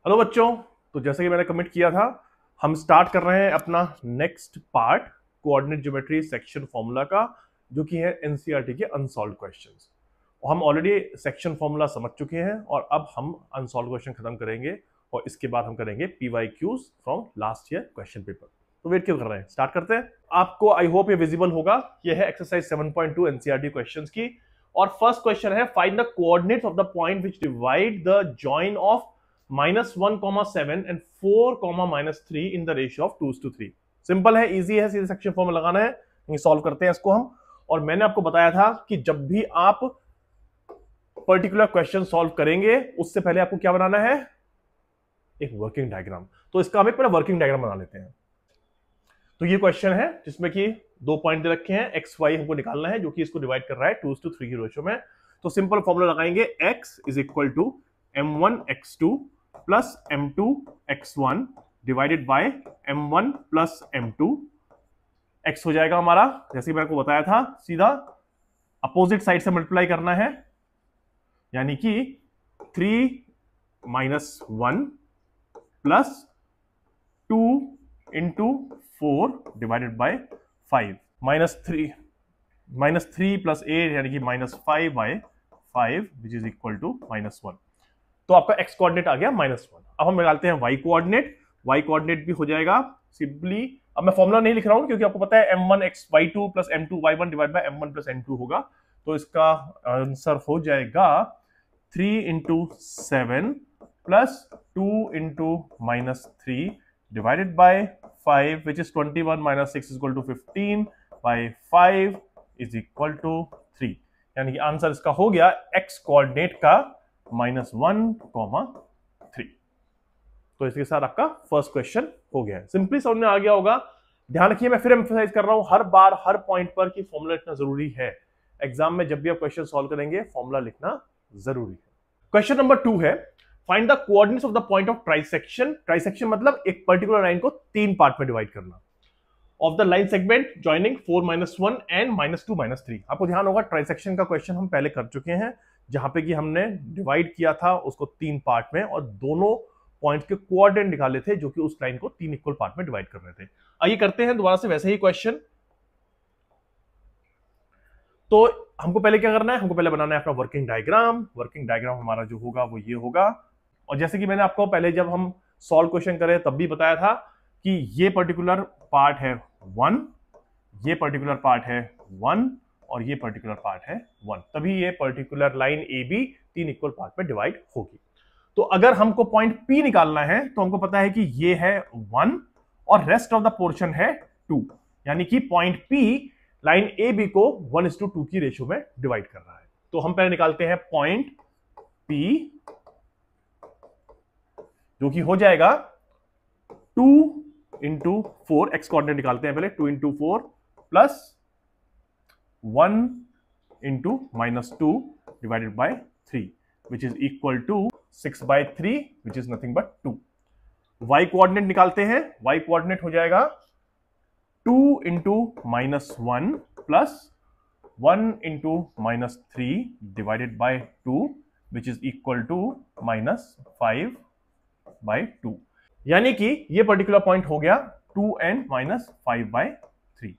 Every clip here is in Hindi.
हेलो बच्चों, तो जैसे कि मैंने कमिट किया था, हम स्टार्ट कर रहे हैं अपना next part coordinate geometry section formula का, जो कि है एनसीईआरटी के अनसॉल्व्ड क्वेश्चंस। और हम ऑलरेडी सेक्शन फॉर्मूला समझ चुके हैं और अब हम अनसॉल्व्ड क्वेश्चन खत्म करेंगे और इसके बाद हम करेंगे PYQs from last year question paper. तो वेट क्यों कर रहे हैं, स्टार्ट करते हैं। आपको आई होप ये विजिबल होगा। ये है एक्सरसाइज 7.2 एनसीईआरटी क्वेश्चंस की, और फर्स्ट क्वेश्चन है find the coordinates of the point which divide the join of -1,7 and 4,-3 in the ratio of 2:3। Simple है, इजी है, सीधे सेक्शन फॉर्म लगाना है। ये सॉल्व करते हैं इसको हम। और मैंने आपको बताया था कि जब भी आप पर्टिकुलर क्वेश्चन सॉल्व करेंगे उससे पहले आपको क्या बनाना है, एक वर्किंग डायग्राम। तो इसका हम एक पूरा वर्किंग डायग्राम बना लेते हैं। तो ये क्वेश्चन है जिसमें कि 2 पॉइंट दे रखे हैं, एक्स वाई हमको निकालना है, जो कि इसको डिवाइड कर रहा है 2:3 की रेशियो में। तो सिंपल फॉर्मूला लगाएंगे, x is equal to m1x2 plus m2x1 divided by m1 plus m2। x हो जाएगा हमारा, जैसे मैंने आपको बताया था, सीधा अपोजिट साइड से मल्टीप्लाई करना है, यानी कि 3 - 1 plus 2 into 4 divided by 5 -3 plus 8 यानी कि -5/5 विच इज इक्वल टू -1। तो आपका x कोऑर्डिनेट आ गया -1। अब हम निकालते हैं y कोऑर्डिनेट। y कोऑर्डिनेट भी हो जाएगा सिंपली, अब मैं फॉर्मूला नहीं लिख रहा हूं क्योंकि आपको पता है m1x y2 plus m2y1 divide by m1 plus n2 होगा। तो इसका आंसर हो जाएगा 3 into 7 plus 2 into -3 divided by 5 which is 21 - 6 is equal to 15 by 5 is equal to 3। यानी कि आंसर इसका हो गया x कोऑर्डिनेट का -1,3। तो इसके साथ आपका फर्स्ट क्वेश्चन हो गया है। सिंपली समझ में आ गया होगा। ध्यान रखिए, मैं फिर एम्फसाइज कर रहा हूं हर बार हर पॉइंट पर कि फॉर्मूला लिखना जरूरी है। एग्जाम में जब भी आप क्वेश्चन सॉल्व करेंगे फॉर्मूला लिखना जरूरी है। क्वेश्चन नंबर 2 है find the coordinates of the point of trisection. Trisection मतलब एक पर्टिकुलर लाइन को 3 पार्ट में डिवाइड करना, of the line segment joining 4 - 1 and -2 - 3। आपको ध्यान होगा ट्राइसेक्शन का क्वेश्चन हम पहले कर चुके हैं, जहां पे कि हमने डिवाइड किया था उसको 3 पार्ट में और दोनों पॉइंट के कोऑर्डिनेट निकाले थे, जो कि उस लाइन को 3 इक्वल पार्ट में डिवाइड कर रहे थे। आइए करते हैं दोबारा से वैसे ही क्वेश्चन। तो हमको पहले क्या करना है, हमको पहले बनाना है अपना वर्किंग डायग्राम। वर्किंग डायग्राम हमारा जो होगा वो ये होगा। और जैसे कि मैंने आपको पहले जब हम सॉल्व क्वेश्चन करे तब भी बताया था कि ये पर्टिकुलर पार्ट है 1, ये पर्टिकुलर पार्ट है 1 और ये पर्टिकुलर पार्ट है 1, तभी ये particular line A B 3 equal part में डिवाइड होगी। तो अगर हमको पॉइंट P निकालना है तो हमको पता है कि ये है 1 और रेस्ट ऑफ द पोर्शन है 2, यानी कि point P line A B को 1:2 की रेशियो में डिवाइड कर रहा है। तो हम पहले निकालते हैं पॉइंट P, जो कि हो जाएगा 2 इंटू 4, एक्स कोऑर्डिनेट निकालते हैं पहले, 2 into 4 plus 1 into -2 divided by 3 which is equal to 6/3 which is nothing but 2। y coordinate निकालते हैं, y कोऑर्डिनेट हो जाएगा 2 into -1 plus 1 into -3 divided by 2 which is equal to -5/2। यानी कि ये पर्टिकुलर पॉइंट हो गया 2 and -5/3।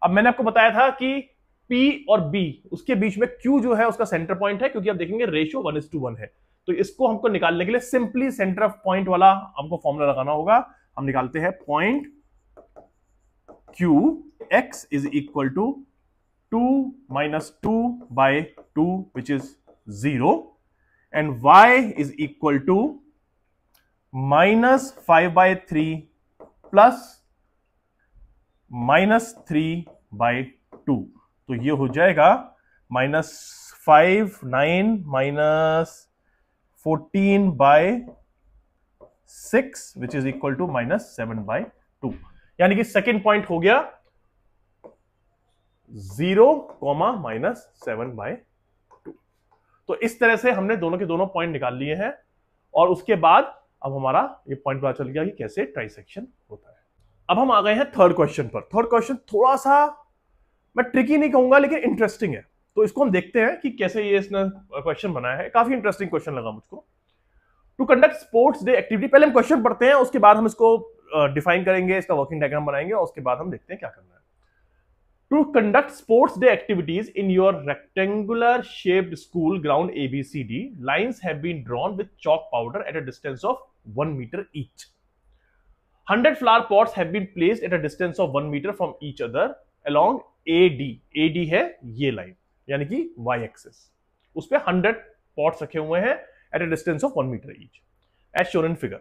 अब मैंने आपको बताया था कि P और B उसके बीच में Q जो है उसका सेंटर पॉइंट है, क्योंकि आप देखेंगे रेशियो 1:1 है। तो इसको हमको निकालने के लिए सिंपली सेंटर ऑफ पॉइंट वाला हमको फॉर्मूला लगाना होगा। हम निकालते हैं point Q, x is equal to 2 - 2/2 which is 0 and y is equal to -5/3 plus -3/2। तो ये हो जाएगा -5 9 -14/6 विच इज इक्वल टू -7/2। यानी कि सेकेंड पॉइंट हो गया 0, -7/2। तो इस तरह से हमने दोनों के दोनों पॉइंट निकाल लिए हैं और उसके बाद अब हमारा ये पॉइंट पता चल गया कि कैसे ट्राइसेक्शन होता है। अब हम आ गए हैं थर्ड क्वेश्चन पर। थर्ड क्वेश्चन थोड़ा सा मैं ट्रिकी नहीं कहूंगा लेकिन इंटरेस्टिंग है, तो इसको हम देखते हैं कि कैसे ये इसने क्वेश्चन बनाया है। काफी इंटरेस्टिंग क्वेश्चन लगा मुझको। To conduct sports day activity, पहले हम क्वेश्चन पढ़ते हैं, उसके बाद हम इसको डिफाइन करेंगे, इसका वर्किंग डायग्राम बनाएंगे और उसके बाद हम देखते हैं क्या करना है। To conduct sports day activities in your rectangular shaped school ground ABCD, lines have been drawn with chalk powder at a distance of 1 meter each. 100 flower pots have been placed at a distance of 1 meter from each other along AD. AD है ये लाइन, यानी कि y एक्सिस, उस पे 100 पॉट्स रखे हुए हैं at a distance of 1 meter each, as shown in figure.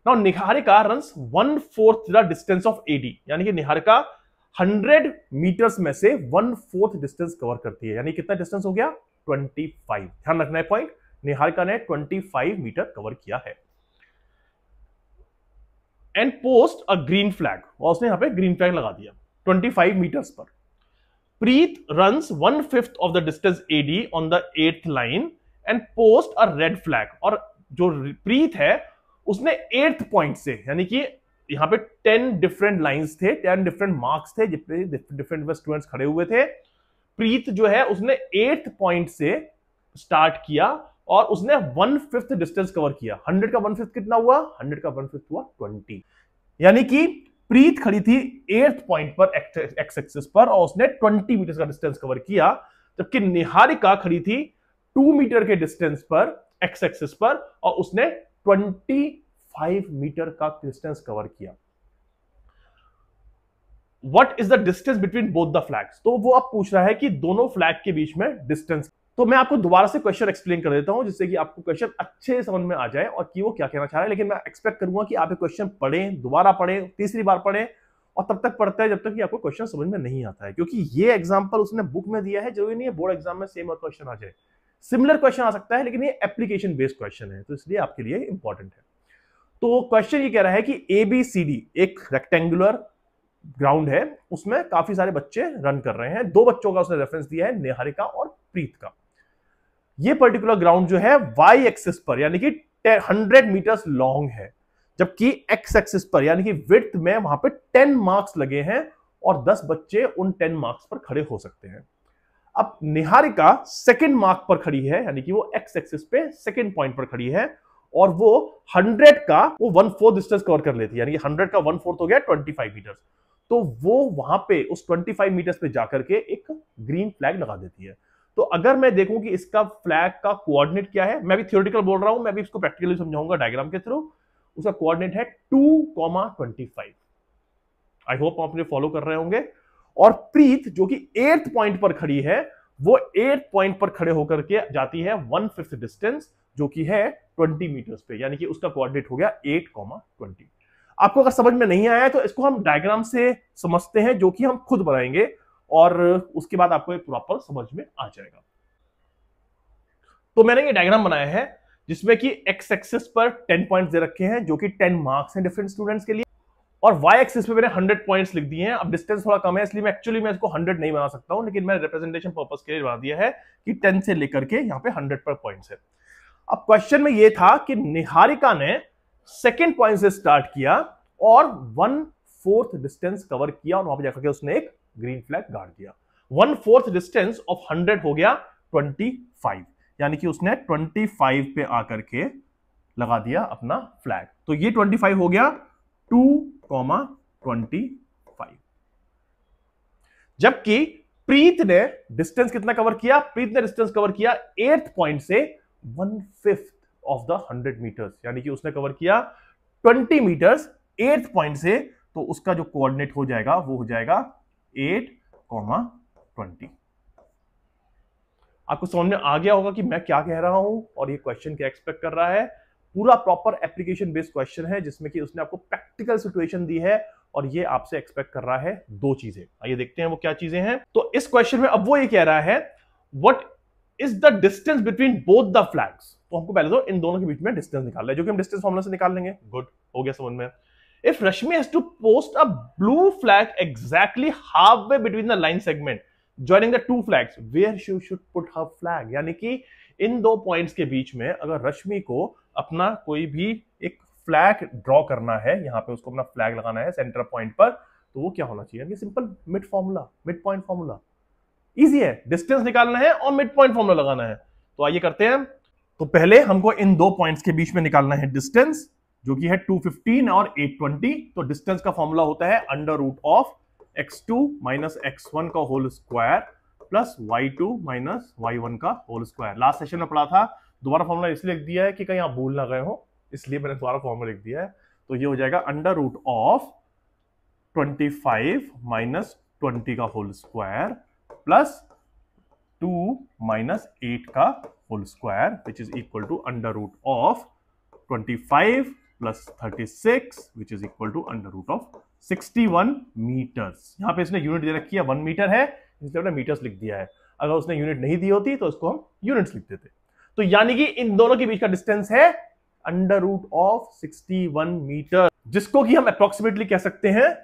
Now Niharika runs 1/4 the distance of AD, यानी कि निहारिका 100 मीटर्स में से 1/4 डिस्टेंस कवर करती है, यानी कितना डिस्टेंस हो गया 25। ध्यान रखना है पॉइंट, निहारिका ने 25 मीटर कवर किया है। And post a green flag, और उसने यहां पे ग्रीन फ्लैग लगा दिया 25 मीटर्स पर। Preet runs 1/5 of the distance AD on the 8th line and post a red flag, और जो प्रीत है उसने 8th पॉइंट से, यानी कि यहां पे 10 डिफरेंट लाइंस थे, 10 डिफरेंट मार्क्स थे, जितने डिफरेंट स्टूडेंट्स खड़े हुए थे। प्रीत जो है उसने 8th पॉइंट से स्टार्ट किया और उसने 1/5 डिस्टेंस कवर किया। 100 का 1/5 कितना हुआ, 100 का 1/5 हुआ 20, यानी कि प्रीत खड़ी थी 8th पॉइंट पर एक्स एक्सिस पर और उसने 20 मीटर का डिस्टेंस कवर किया, जबकि निहारिका खड़ी थी 2 मीटर के डिस्टेंस पर एक्स एक्सिस पर और उसने 25 मीटर का डिस्टेंस कवर किया। What is the distance between both the flags? तो वो अब पूछ रहा है कि दोनों फ्लैग के बीच में डिस्टेंस। तो मैं आपको दोबारा से क्वेश्चन एक्सप्लेन कर देता हूं, जिससे कि आपको क्वेश्चन अच्छे से समझ में आ जाए और कि वो क्या कहना चाह रहा है। लेकिन मैं एक्सपेक्ट करूंगा कि आप ये क्वेश्चन पढ़ें, दोबारा पढ़ें, तीसरी बार पढ़ें और तब तक पढ़ते हैं जब तक कि आपको क्वेश्चन समझ में नहीं आता है, क्योंकि ये एग्जाम्पल उसने बुक में दिया है, जरूरी नहीं है बोर्ड एग्जाम में सेम और क्वेश्चन आ जाए। सिमिलर क्वेश्चन आ सकता है, लेकिन ये एप्लीकेशन बेस्ड क्वेश्चन है, तो इसलिए आपके लिए इंपॉर्टेंट है। तो क्वेश्चन ये कह रहा है कि ABCD एक रेक्टेंगुलर ग्राउंड है, उसमें काफी सारे बच्चे रन कर रहे हैं। 2 बच्चों का उसने रेफरेंस दिया है, निहारिका और प्रीत का। ये पर्टिकुलर ग्राउंड जो है y एक्सिस पर, यानी कि 100 मीटर्स लॉन्ग है, जबकि x एक्सिस पर यानी कि विड्थ में वहां पे 10 मार्क्स लगे हैं और 10 बच्चे उन 10 मार्क्स पर खड़े हो सकते हैं। अब निहारिका सेकंड मार्क पर खड़ी है, यानी कि वो x एक्सिस पे सेकंड पॉइंट पर खड़ी है और वो 100 का वो 1/4 डिस्टेंस कवर कर लेती है, यानी कि 100 का 1/4 हो गया 25 मीटर्स। तो वो वहां पे उस 25 मीटर्स पे जाकर के एक ग्रीन फ्लैग लगा देती है। तो अगर मैं देखूं कि इसका फ्लैग का कोऑर्डिनेट क्या है, मैं भी थ्योरेटिकल बोल रहा हूं, मैं भी इसको प्रैक्टिकली समझाऊंगा डायग्राम के थ्रू। उसका कोऑर्डिनेट है 2,25। आई होप आप मुझे फॉलो कर रहे होंगे। और प्रीत जो कि 8th पॉइंट पर खड़ी है, वो 8th पॉइंट पर खड़े होकर के जाती है 1/5 डिस्टेंस, जो कि है 20 मीटर्स पे, यानी कि उसका कोऑर्डिनेट हो गया 8,20। आपको अगर समझ में नहीं आया है तो इसको हम डायग्राम से समझते हैं, जो कि हम खुद बनाएंगे और उसके बाद आपको एक प्रॉपर समझ में आ जाएगा। तो मैंने ये डायग्राम बनाया है जिसमें कि एक्स एक्सिस पर 10 पॉइंट्स दे रखे हैं, जो कि 10 मार्क्स हैं डिफरेंट स्टूडेंट्स के लिए, और वाई एक्सिस पे मैंने 100 पॉइंट्स लिख दिए हैं। अब डिस्टेंस थोड़ा कम है, इसलिए मैं एक्चुअली मैं इसको 100 नहीं बना सकता हूं, लेकिन मैंने रिप्रेजेंटेशन पर्पस के लिए बना दिया है कि 10 से लेकर के यहां पे 100 पर पॉइंट्स है। अब क्वेश्चन में ये था कि निहारिका ने सेकेंड पॉइंट से स्टार्ट किया और 1/4 डिस्टेंस कवर किया और वहां पर जाकर के उसने एक ग्रीन फ्लैग गाड़ दिया। 1/4 डिस्टेंस ऑफ 100 हो गया 25, यानी कि उसने 25 पे आकर के लगा दिया अपना फ्लैग। तो ये 25 हो गया 2,25। जबकि प्रीत ने डिस्टेंस कितना कवर किया, प्रीत ने डिस्टेंस कवर किया 8th पॉइंट से 1/5 ऑफ द 100 मीटर्स, यानी कि उसने कवर किया 20 मीटर्स 8th पॉइंट से। तो उसका जो कोऑर्डिनेट हो जाएगा वो हो जाएगा 8,20। आपको समझ में आ गया होगा कि मैं क्या कह रहा हूं और ये क्वेश्चन क्या एक्सपेक्ट कर रहा है। पूरा प्रॉपर एप्लीकेशन बेस्ड क्वेश्चन है, जिसमें कि उसने आपको प्रैक्टिकल सिचुएशन दी है और ये आपसे एक्सपेक्ट कर रहा है 2 चीजें। आइए देखते हैं वो क्या चीजें हैं। तो इस क्वेश्चन में अब वो ये कह रहा है what is the distance between both the flags. तो हमको पहले तो इन दोनों के बीच में डिस्टेंस निकालना है, जो कि हम डिस्टेंस फॉर्मूला से निकाल लेंगे। गुड, हो गया समझ में। If Rashmi has to post a blue flag exactly half way between the line segment joining the two flags, where she should put her flag, यानी कि इन 2 पॉइंट्स के बीच में अगर रश्मि को अपना कोई भी एक फ्लैग ड्रॉ करना है, यहां पे उसको अपना फ्लैग लगाना है सेंटर पॉइंट पर, तो वो क्या होना चाहिए, simple mid formula, mid point formula. Easy है, डिस्टेंस निकालना है और मिड पॉइंट फॉर्मूला लगाना है। तो आइए करते हैं। तो पहले हमको इन दो पॉइंट्स के बीच में निकालना है डिस्टेंस, जो कि है 215 और 820। तो डिस्टेंस का फॉर्मूला होता है under root of x2 minus x1 का whole square plus y2 minus y1 का होल स्क्वायर। लास्ट सेशन में पढ़ा था, दोबारा फॉर्मूला इसलिए लिख दिया है कि कहीं आप भूल ना गए हो, इसलिए मैंने दोबारा फॉर्मूला लिख दिया है। तो ये हो जाएगा अंडर रूट ऑफ 25 माइनस 20 का होल स्क्वायर प्लस 2 माइनस 8 का whole square which is equal to under root of 25 plus 36 which is equal to under root of 61 metres. यहां पे इसने यूनिट दे रखी है 1 मीटर है, इसलिए हमने मीटर्स लिख दिया है। अगर उसने यूनिट नहीं दी होती तो इसको हम यूनिट्स लिख देते। तो यानी कि इन दोनों के बीच का डिस्टेंस है अंडर रूट ऑफ 61 मीटर, जिसको कि हम अप्रोक्सीमेटली कह सकते हैं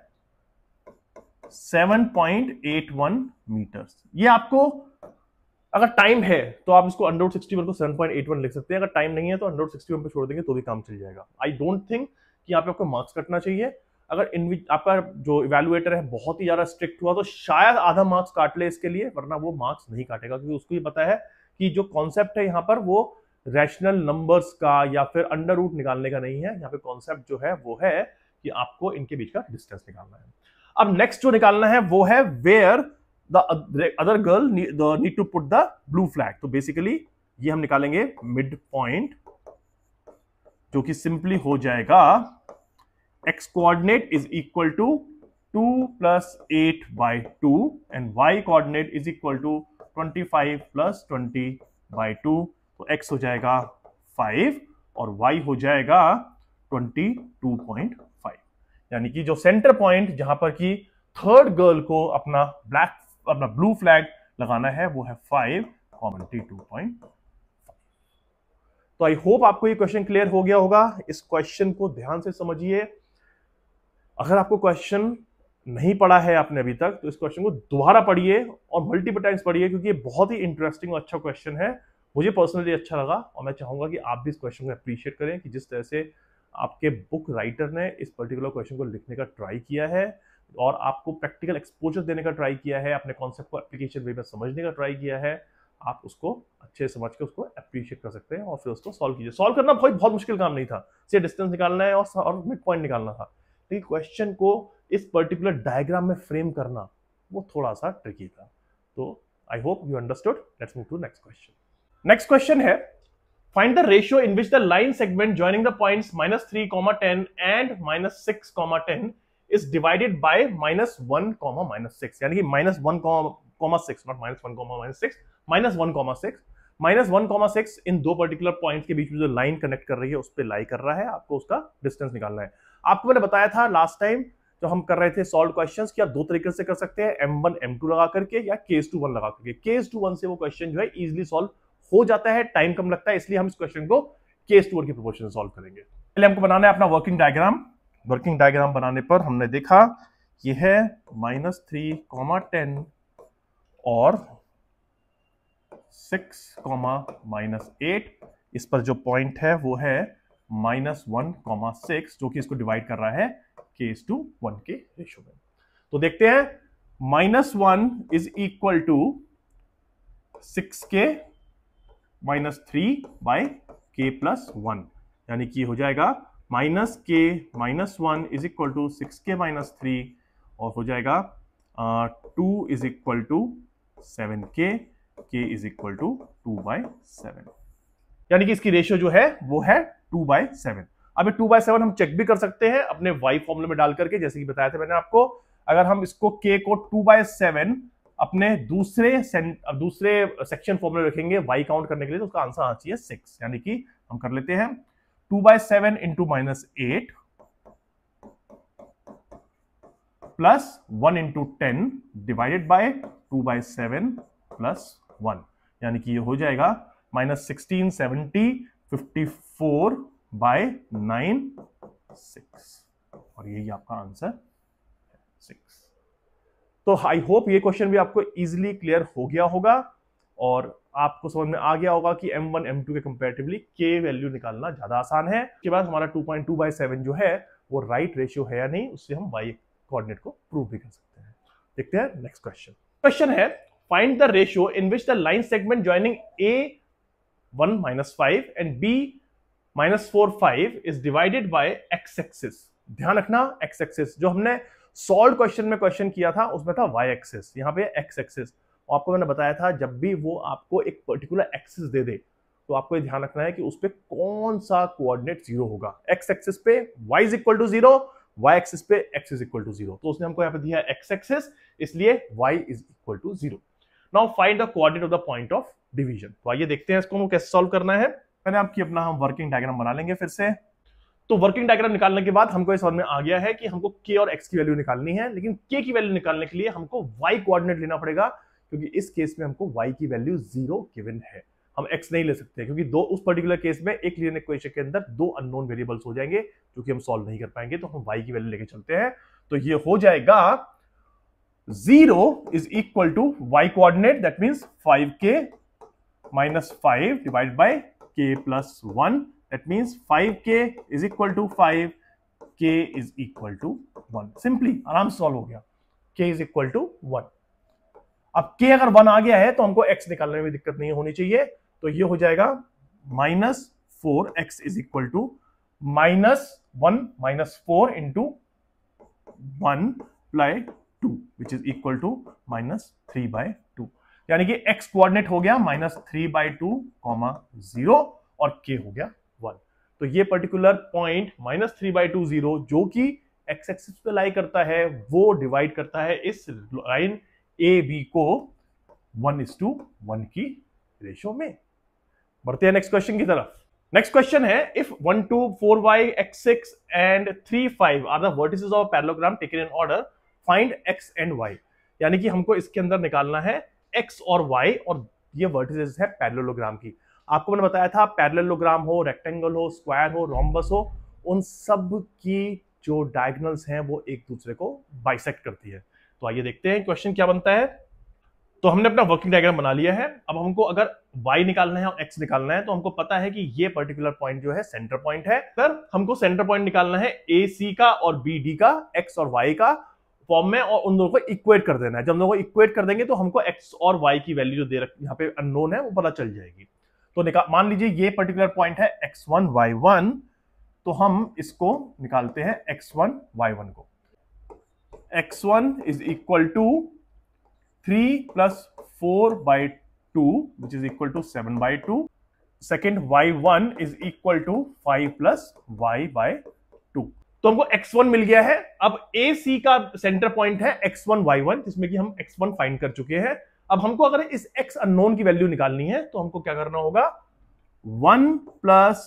7.81 मीटर्स। ये आपको अगर टाइम है तो आप इसको अंडर रूट 61 को 7.81 लिख सकते हैं, अगर टाइम नहीं है तो अंडर रूट 61 पे छोड़ देंगे तो भी काम चल जाएगा। आई डोंट थिंक कि यहाँ पे आपको मार्क्स कटना चाहिए। अगर आपका जो इवैल्यूएटर है बहुत ही ज्यादा स्ट्रिक्ट हुआ तो शायद आधा मार्क्स काट ले इसके लिए, वरना वो मार्क्स नहीं काटेगा, क्योंकि उसको ही पता है कि जो कॉन्सेप्ट है यहाँ पर वो रैशनल नंबर्स का या फिर अंडर रूट निकालने का नहीं है। यहाँ पे कॉन्सेप्ट जो है वो है कि आपको इनके बीच का डिस्टेंस निकालना है। अब नेक्स्ट जो निकालना है वो है where the other girl need to put the blue flag. तो बेसिकली ये हम निकालेंगे मिड पॉइंट, जो कि सिंपली हो जाएगा x coordinate is equal to 2 plus 8 by 2 and y coordinate is equal to 25 plus 20 by 2। तो x हो जाएगा 5 और y हो जाएगा 22.5। यानी कि जो सेंटर पॉइंट जहां पर कि थर्ड गर्ल को अपना ब्लू फ्लैग लगाना है वो है 5, 22.5। तो आई होप आपको ये क्वेश्चन क्लियर हो गया होगा। इस क्वेश्चन को ध्यान से समझिए। अगर आपको क्वेश्चन नहीं पढ़ा है आपने अभी तक तो इस क्वेश्चन को दोबारा पढ़िए और मल्टीपल टाइम्स पढ़िए, क्योंकि ये बहुत ही इंटरेस्टिंग और अच्छा क्वेश्चन है। मुझे पर्सनली अच्छा लगा और मैं चाहूंगा कि आप भी इस क्वेश्चन को अप्रिशिएट करें कि जिस तरह से आपके बुक राइटर ने इस पर्टिकुलर क्वेश्चन को लिखने का ट्राई किया है और आपको प्रैक्टिकल एक्सपोजर देने का ट्राई किया है, अपने कॉन्सेप्ट को एप्लीकेशन वे में समझने का ट्राई किया है। आप उसको अच्छे से समझ के उसको अप्रिशिएट कर सकते हैं और फिर उसको सॉल्व कीजिए। सॉल्व करना बहुत मुश्किल काम नहीं था, सिर्फ डिस्टेंस निकालना है और मिड पॉइंट निकालना था। लेकिन क्वेश्चन को इस पर्टिकुलर डायग्राम में फ्रेम करना वो थोड़ा सा ट्रिकी था। तो I hope you understood. Let's move to next question. Next question है find the ratio in which the line segment joining the points -3, 10 and -6, 10 is divided by -1, -6। यानी कि -1, 6, not -1, -6, -1, 6 -1, 6 इन दो पर्टिकुलर पॉइंट्स के बीच में जो लाइन कनेक्ट कर रही है उस पर लाई कर रहा है। आपको उसका डिस्टेंस निकालना है। आपको मैंने बताया था लास्ट टाइम जब हम कर रहे थे सॉल्व क्वेश्चंस कि आप दो तरीके से कर सकते हैं, M1 M2 लगा करके या केस टू 1 लगा करके। केस टू 1 से वो क्वेश्चन जो है इजीली सॉल्व हो जाता है, टाइम कम लगता है, इसलिए हम इस क्वेश्चन को केस टू 1 के प्रोपोर्शन से सॉल्व करेंगे। पहले हमको बनाना है अपना वर्किंग डायग्राम। वर्किंग डायग्राम बनाने पर हमने देखा ये है -3, 10 और 6, -8। इस पर जो पॉइंट है वो है -1, 6, जो कि इसको डिवाइड कर रहा है केस टू 1 के रेशियो में। तो देखते हैं -1 is equal to 6k -3 by k plus 1, यानी कि हो जाएगा -k -1 is equal to 6k -3 और हो जाएगा 2 is equal to 7k, k is equal to 2/7। यानी कि इसकी रेशियो जो है वो है 2/7। अब 2/7 हम चेक भी कर सकते हैं अपने y फॉर्मूले में डाल करके, जैसे कि बताया था मैंने आपको। अगर हम इसको k को 2/7 अपने दूसरे सेक्शन फॉर्मूले रखेंगे y काउंट करने के लिए, तो उसका आंसर आना चाहिए 6। यानी कि हम कर लेते हैं 2/7 into -8 plus 1 into 10 divided by 2/7 plus 1, यानी कि ये हो जाएगा -1670 54/9 6 और यही आपका आंसर 6। तो आई होप ये क्वेश्चन भी आपको इजीली क्लियर हो गया होगा और आपको समझ में आ गया होगा कि M1 M2 के कंपैरेटिवली k वैल्यू निकालना ज्यादा आसान है। उसके बाद हमारा 2.2/7 जो है वो राइट रेशियो है या नहीं, उससे हम y कोऑर्डिनेट को प्रूव भी कर सकते हैं। देखते हैं नेक्स्ट क्वेश्चन। क्वेश्चन है find the ratio in which the line segment joining 1 minus 5 and b minus 4 5 is divided by x axis। ध्यान रखना x axis जो हमने सॉल्व क्वेश्चन में क्वेश्चन किया था उसमें था y axis, यहाँ पे x axis। और आपको मैंने बताया था जब भी वो आपको एक पर्टिकुलर एक्सिस दे दे तो आपको ये ध्यान रखना है कि उस पे कौन सा कोऑर्डिनेट 0 होगा। x एक्सिस पे y is equal to 0, y axis पे x इज इक्वल टू 0। तो उसने हमको यहाँ पे दिया x एक्सिस, इसलिए y is equal to 0। Now find the coordinate of the point of division. तो आइए देखते हैं इसको कैसे सॉल्व करना है। पहले आपकी अपना हम वर्किंग डायग्राम बना लेंगे फिर से। तो वर्किंग डायग्राम निकालने के बाद हमको इस समझ में आ गया है कि हमको k और x की वैल्यू निकालनी है, लेकिन k की वैल्यू निकालने के लिए हमको y कोऑर्डिनेट लेना पड़ेगा, क्योंकि इस केस में हमको y की वैल्यू 0 गिवन है। हम x नहीं ले सकते क्योंकि दो उस पर्टिकुलर केस में एक लीनियर इक्वेशन के अंदर दो अननोन वेरिएबल्स हो जाएंगे जो कि हम सॉल्व नहीं कर पाएंगे। तो हम y की वैल्यू लेके चलते हैं। तो ये हो जाएगा 0 is equal to y coordinate, that means 5k minus 5 divided by k plus 1, that means 5k is equal to 5, k is equal to 1। Simply आराम से सॉल्व हो गया। k is equal to 1। अब k अगर 1 आ गया है तो हमको x निकालने में दिक्कत नहीं होनी चाहिए। तो ये हो जाएगा -4x is equal to -1 minus 4 into 1 by 2 which is equal to -3/2। यानी कि x कोऑर्डिनेट हो गया -3/2, 0 और k हो गया 1। तो ये पर्टिकुलर पॉइंट -3/2 0 जो कि x एक्सिस पे लाई करता है वो डिवाइड करता है इस लाइन AB को 1:1 की रेशियो में। बढ़ते हैं नेक्स्ट क्वेश्चन की तरफ। नेक्स्ट क्वेश्चन है if 1 2 4y x6 and 3 5 are the vertices of parallelogram taken in order, find x and y। यानी कि हमको इसके अंदर निकालना है x और y, और ये वर्टिसेस है पैरेललोग्राम की। आपको मैंने बताया था पैरेललोग्राम हो, रेक्टेंगल हो, स्क्वायर हो, रोम्बस हो, उन सब की जो डायगोनल्स हैं वो एक दूसरे को बाइसेक्ट करती है। तो आइए देखते हैं क्वेश्चन क्या बनता है। तो हमने अपना वर्किंग डायग्राम बना लिया है। अब हमको अगर y निकालना है और x निकालना है तो हमको पता है कि ये पर्टिकुलर पॉइंट जो है सेंटर पॉइंट है। सर हमको सेंटर पॉइंट निकालना है AC का और BD का, x और y का फॉर्म में, और उन दोनों को इक्वेट कर देना है। जब हम दोनों को इक्वेट कर देंगे तो हमको x और y की वैल्यू जो दे रखी यहाँ पे अननोन है वो पता चल जाएगी। तो मान लीजिए ये पर्टिकुलर पॉइंट है x1 y1, तो हम इसको निकालते हैं x1 y1 को। x1 is equal to 3 plus 4/2 which is equal to 7/2। Second y1 is equal to 5 plus y/2। तो हमको x1 मिल गया है। अब AC का सेंटर पॉइंट है x1 y1 जिसमें कि हम x1 फाइंड कर चुके हैं। अब हमको अगर इस x अननोन की वैल्यू निकालनी है तो हमको क्या करना होगा, 1 plus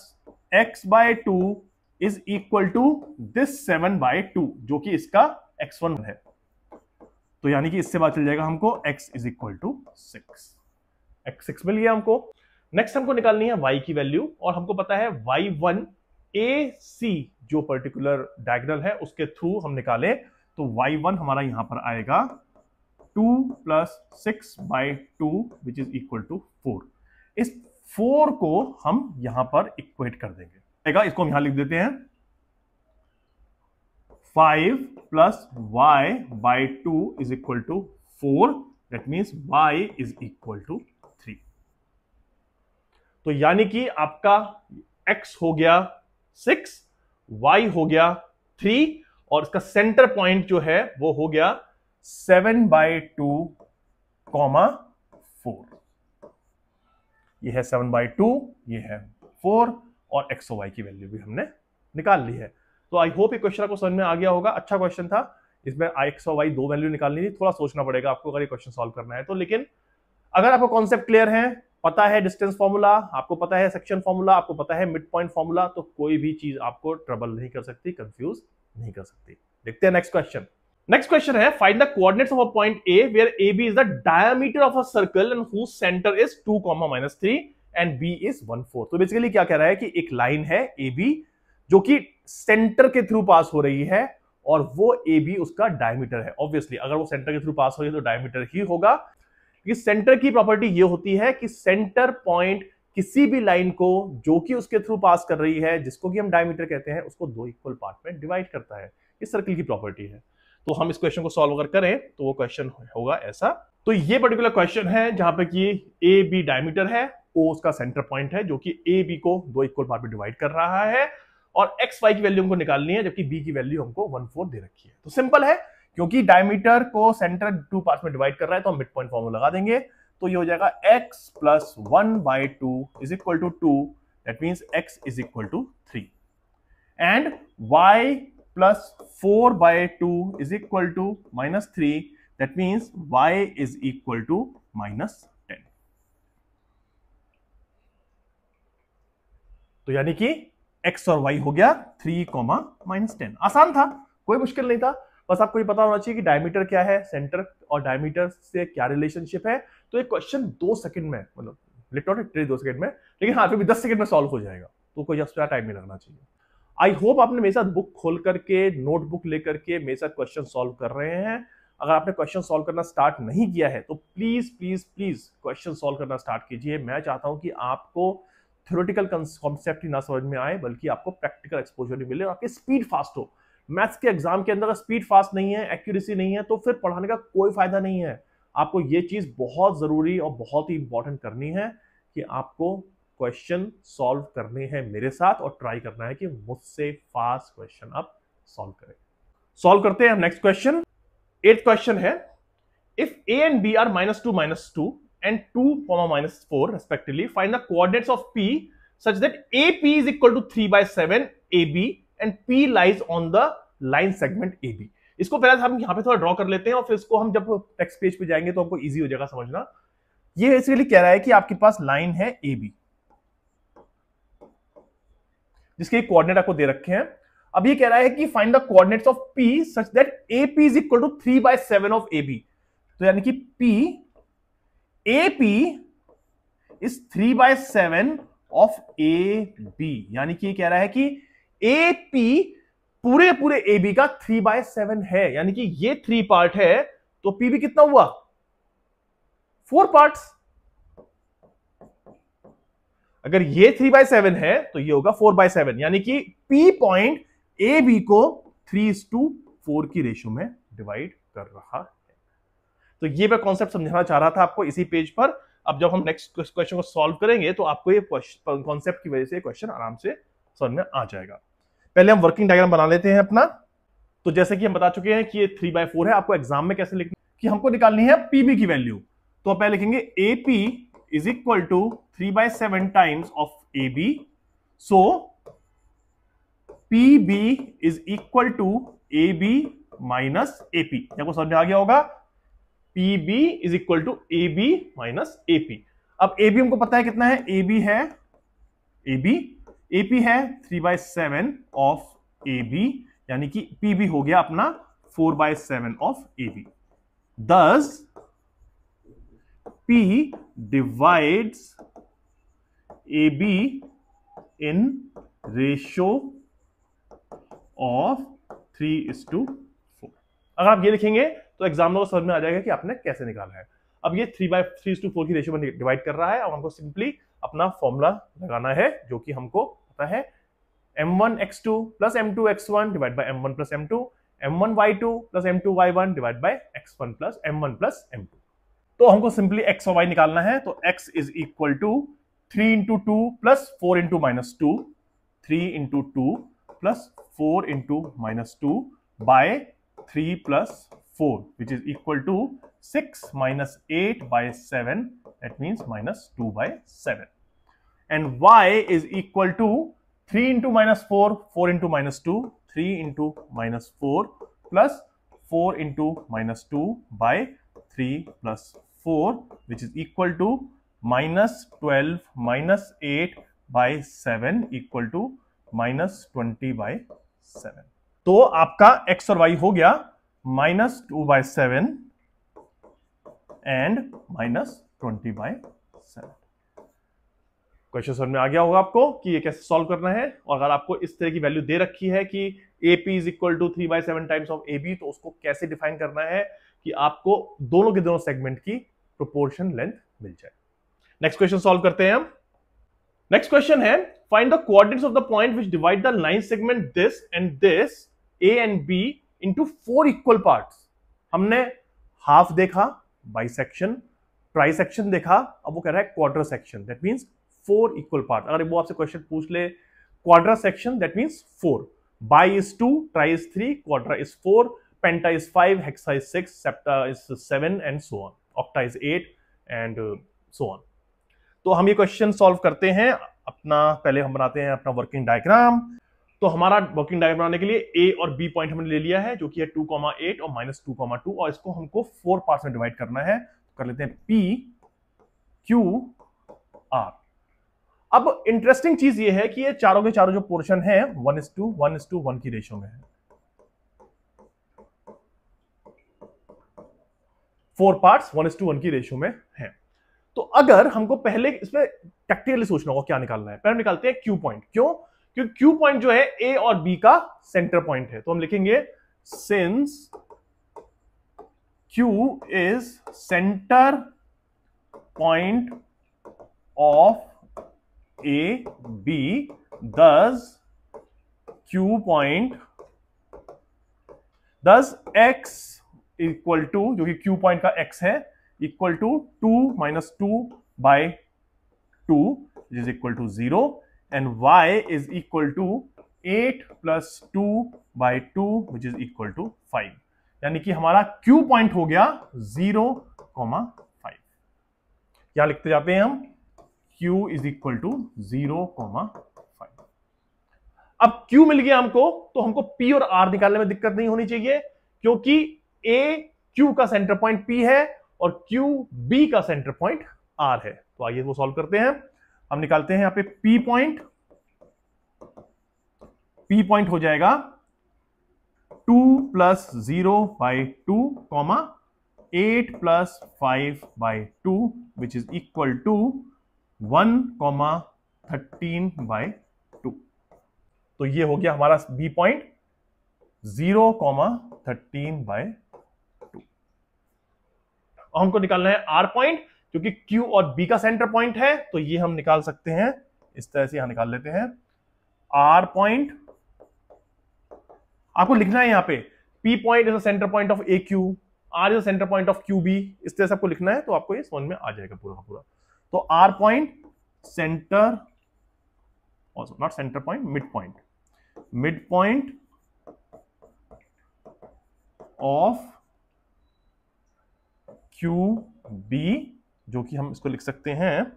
x/2 is equal to this 7/2 जो कि इसका x1 है। तो यानी कि इससे बात चल जाएगा हमको x is equal to 6। x6 मिल गया हमको। नेक्स्ट हमको निकालनी है y की वैल्यू, और हमको पता है y1 AC जो पर्टिकुलर डायगोनल है उसके थ्रू हम निकालें तो y1 हमारा यहां पर आएगा 2 plus 6/2 which is equal to 4। इस 4 को हम यहां पर इक्वेट कर देंगे। इसको हम यहां लिख देते हैं 5 plus y/2 is equal to 4, that means y is equal to 3। तो यानी कि आपका x हो गया 6, y हो गया 3, और इसका सेंटर पॉइंट जो है वो हो गया 7/2, 4। ये है 7/2, ये है 4, और x और y की वैल्यू भी हमने निकाल ली है। तो आई होप ये क्वेश्चन आपको समझ में आ गया होगा। अच्छा क्वेश्चन था, इसमें x और y दो वैल्यू निकालनी थी। थोड़ा सोचना पड़ेगा आपको अगर ये क्वेश्चन सॉल्व करना है तो, लेकिन अगर आपको कॉन्सेप्ट क्लियर है, पता है डिस्टेंस फॉर्मूला, आपको पता है सेक्शन फॉर्मूला, आपको पता है मिड पॉइंट फॉर्मूला, तो कोई भी चीज आपको ट्रबल नहीं कर सकती, कंफ्यूज नहीं कर सकती। देखते हैं नेक्स्ट क्वेश्चन। नेक्स्ट क्वेश्चन है find the coordinates of a point A where AB is the diameter of a circle and whose centre is 2, -3 and B is 1/4। तो बेसिकली क्या कह रहा है कि एक लाइन है AB जो कि सेंटर के थ्रू पास हो रही है, और वो AB उसका डायमीटर है। ऑब्वियसली अगर वो सेंटर के थ्रू पास हो रही है तो डायमीटर ही होगा। कि सेंटर की प्रॉपर्टी ये होती है कि सेंटर पॉइंट किसी भी लाइन को जो कि उसके थ्रू पास कर रही है, जिसको कि हम डायमीटर कहते हैं, उसको दो इक्वल पार्ट में डिवाइड करता है। इस सर्कल की प्रॉपर्टी है। तो हम इस क्वेश्चन को सॉल्व अगर करें तो वो क्वेश्चन होगा ऐसा। तो ये पर्टिकुलर क्वेश्चन है जहां पे कि AB डायमीटर है ओ उसका सेंटर पॉइंट है जो कि ए बी को दो इक्वल पार्ट में डिवाइड कर रहा है, और एक्स वाई की वैल्यू हमको निकालनी है, जबकि बी की वैल्यू हमको 1/4 दे रखी है। तो सिंपल है, क्योंकि डायमीटर को सेंटर टू पार्ट्स में डिवाइड कर रहा है तो हम मिड पॉइंट फॉर्मूला लगा देंगे। तो ये हो जाएगा x plus 1/2 is equal to 2, that means x is equal to 3, and y plus 4/2 is equal to -3, that means y is equal to -10। तो यानी कि x और y हो गया 3, -10। आसान था, कोई मुश्किल नहीं था, बस आपको ये पता होना चाहिए कि डायमीटर क्या है, सेंटर और डायमीटर से क्या रिलेशनशिप है। तो ये क्वेश्चन 2 सेकंड में, मतलब लिटरली 2 सेकंड में, लेकिन हाँ फिर भी 10 सेकंड में सॉल्व हो जाएगा, तो कोई एक्स्ट्रा टाइम नहीं लगना चाहिए। आई होप आपने मेरे साथ बुक खोल करके, नोटबुक लेकर के मेरे साथ क्वेश्चन सॉल्व कर रहे हैं। अगर आपने क्वेश्चन सॉल्व करना स्टार्ट नहीं किया है तो please please please question solve करना स्टार्ट कीजिए। मैं चाहता हूं कि आपको थ्योरेटिकल कॉन्सेप्ट ही ना समझ में आए, बल्कि आपको प्रैक्टिकल एक्सपोजर भी मिले और आपकी स्पीड फास्ट हो। मैथ्स के एग्जाम के अंदर अगर स्पीड फास्ट नहीं है, एक्यूरेसी नहीं है, तो फिर पढ़ाने का कोई फायदा नहीं है। आपको ये चीज बहुत जरूरी और बहुत ही इंपॉर्टेंट करनी है कि आपको क्वेश्चन सॉल्व करने हैं मेरे साथ, और ट्राई करना है कि मुझसे फास्ट क्वेश्चन आप सॉल्व करें। सॉल्व करते हैं हम नेक्स्ट क्वेश्चन। 8th क्वेश्चन है, if a and b are -2, -2 and 2, -4 respectively, find the coordinates of p such that AP is equal to 3/7 AB and P lies on the line segment AB। इसको पहले हम यहां पे थोड़ा ड्रॉ कर लेते हैं और फिर इसको हम जब टेक्स्ट पेज पे जाएंगे तो हमको इजी हो जाएगा समझना। ये बेसिकली कह रहा है कि आपके पास लाइन है AB जिसके कोऑर्डिनेट आपको दे रखे हैं। अब ये कह रहा है कि find the coordinates of P such that AP is equal to 3/7 of AB। तो यानी कि AP इज 3/7 ऑफ AB, यानी कि ये कह रहा है कि AP पूरे AB का 3/7 है, यानी कि ये 3 पार्ट है तो P भी कितना हुआ, 4 पार्ट्स। अगर ये 3/7 है तो ये होगा 4/7, यानी कि P पॉइंट AB को 3:4 की रेशियो में डिवाइड कर रहा है। तो ये मैं कॉन्सेप्ट समझाना चाह रहा था आपको इसी पेज पर। अब जब हम नेक्स्ट क्वेश्चन को सॉल्व करेंगे तो आपको ये कॉन्सेप्ट की वजह से क्वेश्चन आराम से समझ में आ जाएगा। पहले हम वर्किंग डायग्राम बना लेते हैं अपना। तो जैसे कि हम बता चुके हैं कि ये 3/4 है, आपको एग्जाम में कैसे लिखनी कि हमको निकालनी है PB की वैल्यू। तो पहले लिखेंगे AP is equal to 3/7 times of AB, so PB is equal to AB minus AP। आपको समझ में आ गया होगा, PB is equal to AB minus AP। अब AB हमको पता है कितना है, AP है 3/7 ऑफ AB, यानी कि PB हो गया अपना 4/7 of AB। Thus P divides AB in ratio of 3:4। अगर आप ये लिखेंगे तो एग्जामिनर को समझ में आ जाएगा कि आपने कैसे निकाला है। अब ये 3:4 की रेशियो में डिवाइड कर रहा है, और हमको सिंपली अपना फॉर्मूला लगाना है जो कि हमको पता है, m1x2 plus m2x1 divide by m1 plus m2, m1y2 plus m2y1 divide by x1 plus m1 plus m2। तो हमको सिंपली x और y निकालना है। तो x is equal to 3 into 2 plus 4 into -2, 3 into 2 plus 4 into -2 by 3 plus 4, which is equal to 6 minus 8 by 7, that means -2/7. And y is equal to 3 into -4, 4 into -2, 3 into -4 plus 4 into -2 by 3 plus 4, which is equal to -12 minus 8 by 7 equal to -20/7। तो आपका x और y हो गया -2/7 एंड -20/7। क्वेश्चन समझ में आ गया होगा आपको कि ये कैसे सॉल्व करना है। और अगर आपको इस तरह की वैल्यू दे रखी है कि AP is equal to 3/7 times of AB, तो उसको कैसे डिफाइन करना है कि आपको दोनों के दोनों सेगमेंट की प्रोपोर्शन लेंथ मिल जाए। नेक्स्ट क्वेश्चन सॉल्व करते हैं हम। नेक्स्ट क्वेश्चन है, find the coordinates of the point which divide the line segment this and this A and B into 4 equal parts. हमने हाफ देखा, बाइसेक्शन, ट्राई सेक्शन देखा, अब वो कह रहा है quarter section, that means 4 equal part. अगर वो आपसे क्वेश्चन पूछ ले quarter section, that means 4, by is 2, try is 3, quarter is 4, penta is 5, hexa is 6, septa is 7 and so on, octa is 8 and so on. तो हम ये क्वेश्चन सॉल्व करते हैं। अपना पहले हम बनाते हैं अपना वर्किंग डायग्राम। तो हमारा वर्किंग डायग्राम बनाने के लिए ए और बी पॉइंट हमने ले लिया है, जो कि है 2,8 और -2,2, और इसको हमको 4 पार्ट्स में डिवाइड करना है। कर लेते हैं P Q R। अब इंटरेस्टिंग चीज ये है कि ये चारों के चारों जो पोर्शन है 1:1:1 की रेशियो में है। 4 पार्ट्स 1:1 की रेशियो में है। तो अगर हमको पहले इसमें टैक्टिकली सोचना होगा क्या निकालना है, पहले निकालते हैं क्यू पॉइंट। क्यों? क्योंकि क्यू पॉइंट जो है ए और बी का सेंटर पॉइंट है। तो हम लिखेंगे since Q is centre point of A B, thus Q point, thus X equal to, जो कि क्यू पॉइंट का एक्स है, equal to 2 - 2/2 is equal to 0, and y is equal to 8 + 2/2 which is equal to 5। यानी कि हमारा Q पॉइंट हो गया 0,5। यहां लिखते जाते हैं हम Q इज इक्वल टू 0,5। अब Q मिल गया हमको, तो हमको P और R निकालने में दिक्कत नहीं होनी चाहिए, क्योंकि A Q का सेंटर पॉइंट P है और Q B का सेंटर पॉइंट R है। तो आइए वो सॉल्व करते हैं। हम निकालते हैं यहां पे P पॉइंट। P पॉइंट हो जाएगा 2 + 0/2, 8 + 5/2 विच इज इक्वल टू 1, 13/2। तो ये हो गया हमारा B पॉइंट 0,13/2। हमको निकालना है R पॉइंट, क्योंकि Q और B का सेंटर पॉइंट है। तो ये हम निकाल सकते हैं इस तरह से, यहां निकाल लेते हैं R पॉइंट। आपको लिखना है यहां पे P point is the centre point of AQ, R is the centre point of QB, इस तरह से आपको लिखना है, तो आपको ये समझ में आ जाएगा पूरा का पूरा। तो R point centre, not centre point, mid point of QB, जो कि हम इसको लिख सकते हैं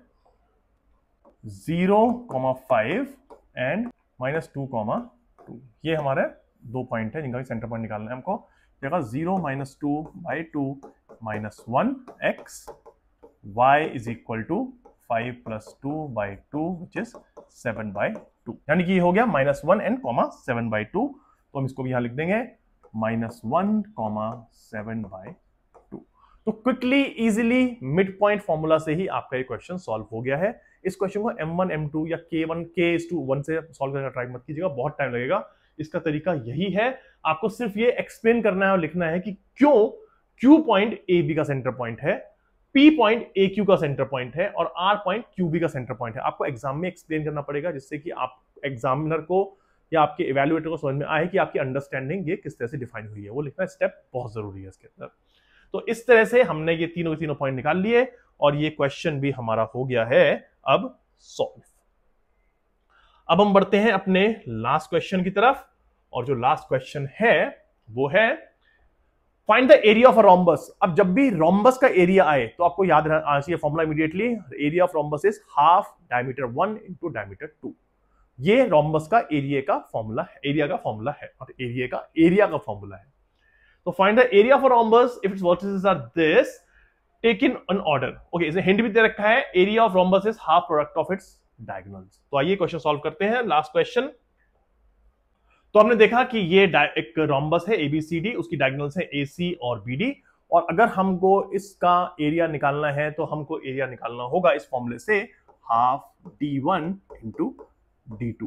0,5 एंड -2,2। ये हमारे दो पॉइंट है जिनका सेंटर पॉइंट निकालना है हमको। देखा 0 - 2/2 -1x, y is equal to 5 + 2/2 which is 7/2। यानी कि ये हो गया -1 एंड 7/2। तो हम इसको भी यहां लिख देंगे -1, 7/2। तो quickly easily mid point formula से ही आपका ये क्वेश्चन सॉल्व हो गया है। इस क्वेश्चन को M1 M2 या K1 से सॉल्व करने का ट्राई मत कीजिएगा, बहुत टाइम लगेगा। इसका तरीका यही है, आपको सिर्फ ये एक्सप्लेन करना है और लिखना है कि क्यों Q पॉइंट AB का सेंटर पॉइंट है, P पॉइंट AQ का सेंटर पॉइंट है और R पॉइंट QB का सेंटर पॉइंट है। आपको एग्जाम में एक्सप्लेन करना पड़ेगा, जिससे कि आप एग्जामिनर को या आपके इवैल्यूएटर को समझ में आए कि आपकी अंडरस्टैंडिंग ये किस तरह से डिफाइन हुई है। वो लिखना स्टेप बहुत जरूरी है इसके अंदर। तो इस तरह से हमने ये तीनों के तीनों पॉइंट निकाल लिए और ये क्वेश्चन भी हमारा हो गया है अब सॉल्व। अब हम बढ़ते हैं अपने लास्ट क्वेश्चन की तरफ, और जो लास्ट क्वेश्चन है वो है find the area of a rhombus. अब जब भी रोम्बस का एरिया आए तो आपको याद आना चाहिए formula immediately, area of rhombus is half diameter 1 × diameter 2। ये रोम्बस का एरिया का फॉर्मूला है, एरिया का फॉर्मूला है और एरिया का फॉर्मूला है। तो find the area of a rhombus if its vertices are this, take in an order. Okay, इसे हिंट भी दे रखा है, area of rhombus is half product of its diagonals. तो आइए क्वेश्चन सॉल्व करते हैं। Last question. तो हमने देखा कि ये एक रोम्बस है ABCD, उसकी डायगोनल्स है AC और BD, और अगर हमको इसका एरिया निकालना है तो हमको एरिया निकालना होगा इस फॉर्मूले से हाफ D1 × D2।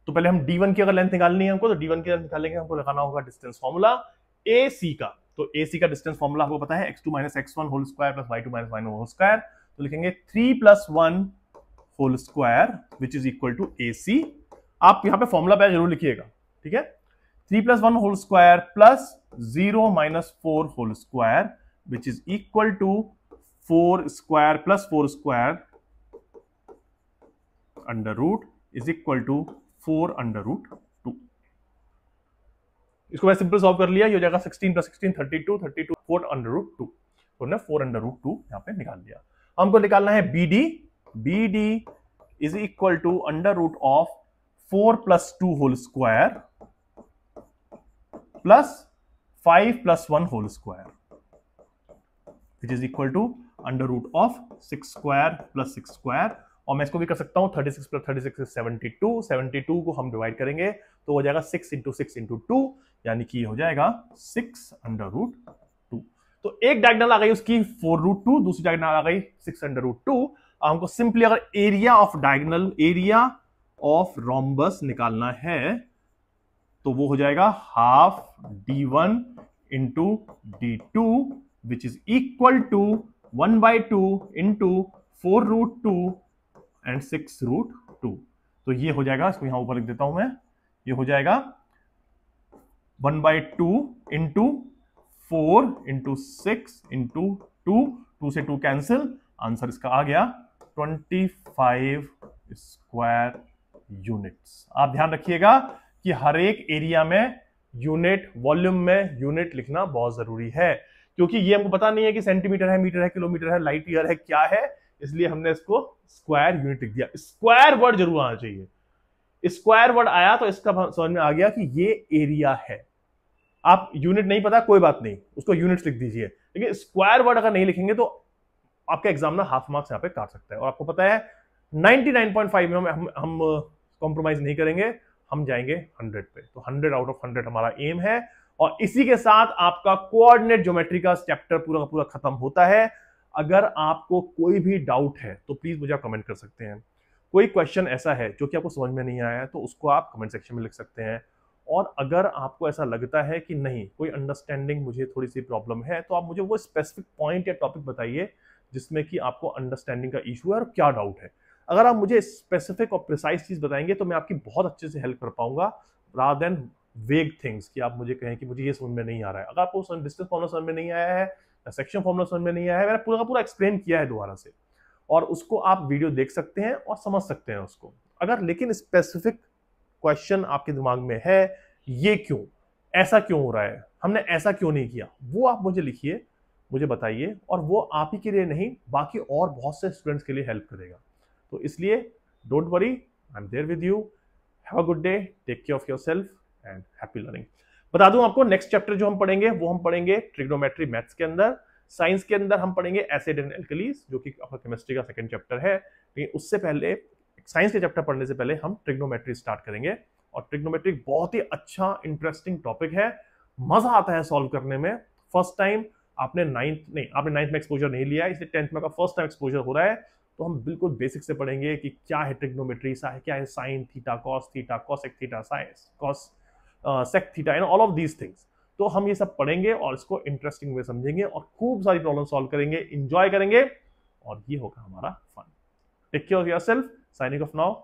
तो पहले हम D1 की अगर लेंथ निकालनी है हमको, तो D1 की लेंथ निकालेंगे, हमको लगाना होगा डिस्टेंस फॉर्मूला AC का। तो AC का डिस्टेंस फॉर्मूला आपको पता है x2 - x1 whole square plus y2 - y1 whole square. तो लिखेंगे 3 + 1 whole square which is equal to AC। आप यहां पे फॉर्मूला पहले जरूर लिखिएगा, ठीक है। 3 + 1 whole square plus 0 - 4 whole square which is equal to 4 square plus 4 square under root is equal to 4 under root 2। इसको मैं सिंपल सॉल्व कर लिया, ये हो जाएगा 16 प्लस 16 32 4 अंडर रूट 2, तो ना 4 अंडर रूट 2 यहां पे निकाल दिया। हमको निकालना है BD is equal to under root of 4 plus 2 whole square plus 5 plus 1 whole square which is equal to under root of 6 square plus 6 square. और मैं इसको भी कर सकता हूं 36 प्लस 36 72, 72 को हम डिवाइड करेंगे तो हो जाएगा 6 इंटू 6 इंटू 2, यानी कि हो जाएगा 6 अंडर रूट 2। तो एक डायगोनल आ गई उसकी 4 रूट 2, दूसरी डायगोनल आ गई 6 अंडर रूट 2। हमको सिंपली अगर area of diagonal, area of rhombus निकालना है तो वो हो जाएगा half D1 into D2 which is equal to 1/2 into 4 root 2 and 6 root 2। तो ये हो जाएगा, इसको यहां ऊपर लिख देता हूं मैं, ये हो जाएगा 1/2 इंटू 4 इंटू 6 इंटू 2, 2 से 2 कैंसिल, आंसर इसका आ गया 25 स्क्वायर यूनिट्स। आप ध्यान रखिएगा कि हर एक एरिया में यूनिट, वॉल्यूम में यूनिट लिखना बहुत जरूरी है, क्योंकि ये हमको पता नहीं है कि सेंटीमीटर है, मीटर है, किलोमीटर है, लाइट ईयर है, क्या है, इसलिए हमने इसको स्क्वायर यूनिट लिख दिया। स्क्वायर वर्ड जरूर आना चाहिए। स्क्वायर वर्ड आया तो इसका समझ में आ गया कि ये एरिया है। आप यूनिट नहीं पता कोई बात नहीं, उसको यूनिट्स लिख दीजिए, लेकिन स्क्वायर वर्ड अगर नहीं लिखेंगे तो आपका एग्जामिनर हाफ मार्क्स यहां पे काट सकता है। और आपको पता है 99.5 में हम कॉम्प्रोमाइज नहीं करेंगे, हम जाएंगे 100 पे। तो 100 आउट ऑफ 100 हमारा एम है। और इसी के साथ आपका कोऑर्डिनेट ज्योमेट्री का चैप्टर पूरा का पूरा खत्म होता है। अगर आपको कोई भी डाउट है तो प्लीज मुझे आप कमेंट कर सकते हैं। कोई क्वेश्चन ऐसा है जो कि आपको समझ में नहीं आया है तो उसको आप कमेंट सेक्शन में लिख सकते हैं। और अगर आपको ऐसा लगता है कि नहीं, कोई अंडरस्टैंडिंग मुझे थोड़ी सी प्रॉब्लम है, तो आप मुझे वो स्पेसिफिक पॉइंट या टॉपिक बताइए जिसमें कि आपको अंडरस्टैंडिंग का इशू है और क्या डाउट है। अगर आप मुझे स्पेसिफिक और प्रिसाइज चीज बताएंगे तो मैं आपकी बहुत अच्छे से हेल्प कर पाऊंगा, रादर देन वेग थिंग्स कि आप मुझे कहें कि मुझे ये समझ में नहीं आ रहा है। अगर आपको डिस्टेंस फॉर्मूला समझ में नहीं आया है, सेक्शन फॉर्मूला समझ में नहीं आया है, मैंने पूरा का पूरा एक्सप्लेन किया है दोबारा से, और उसको आप वीडियो देख सकते हैं और समझ सकते हैं उसको। अगर लेकिन स्पेसिफिक क्वेश्चन आपके दिमाग में है, ये क्यों, ऐसा क्यों हो रहा है, हमने ऐसा क्यों नहीं किया, वो आप मुझे लिखिए, मुझे बताइए, और वो आप ही के लिए नहीं बाकी और बहुत से स्टूडेंट्स के लिए हेल्प करेगा। तो इसलिए don't worry, I am there with you. Have a good day, take care of yourself and happy learning. बता दूं आपको, नेक्स्ट चैप्टर जो हम पढ़ेंगे वो हम पढ़ेंगे ट्रिग्नोमेट्री मैथ्स के अंदर। साइंस के अंदर हम पढ़ेंगे एसिड एंड एल्कलीज, जो कि आपका केमिस्ट्री का सेकंड चैप्टर है। लेकिन उससे पहले, साइंस के चैप्टर पढ़ने से पहले हम ट्रिग्नोमेट्री स्टार्ट करेंगे। और ट्रिग्नोमेट्री बहुत ही अच्छा इंटरेस्टिंग टॉपिक है, मजा आता है सॉल्व करने में। फर्स्ट टाइम आपने नाइन्थ में एक्सपोजर नहीं लिया है, इसलिए 10th में का फर्स्ट टाइम एक्सपोजर हो रहा है। तो हम बिल्कुल बेसिक से पढ़ेंगे कि क्या है ट्रिग्नोमेट्री, क्या है sine theta, cos theta, cosec theta, cos sec theta, all of these things. तो हम ये सब पढ़ेंगे और इसको इंटरेस्टिंग वे समझेंगे और खूब सारी प्रॉब्लम सॉल्व करेंगे, इंजॉय करेंगे, और ये होगा हमारा fun. Take care of yourself, signing off now.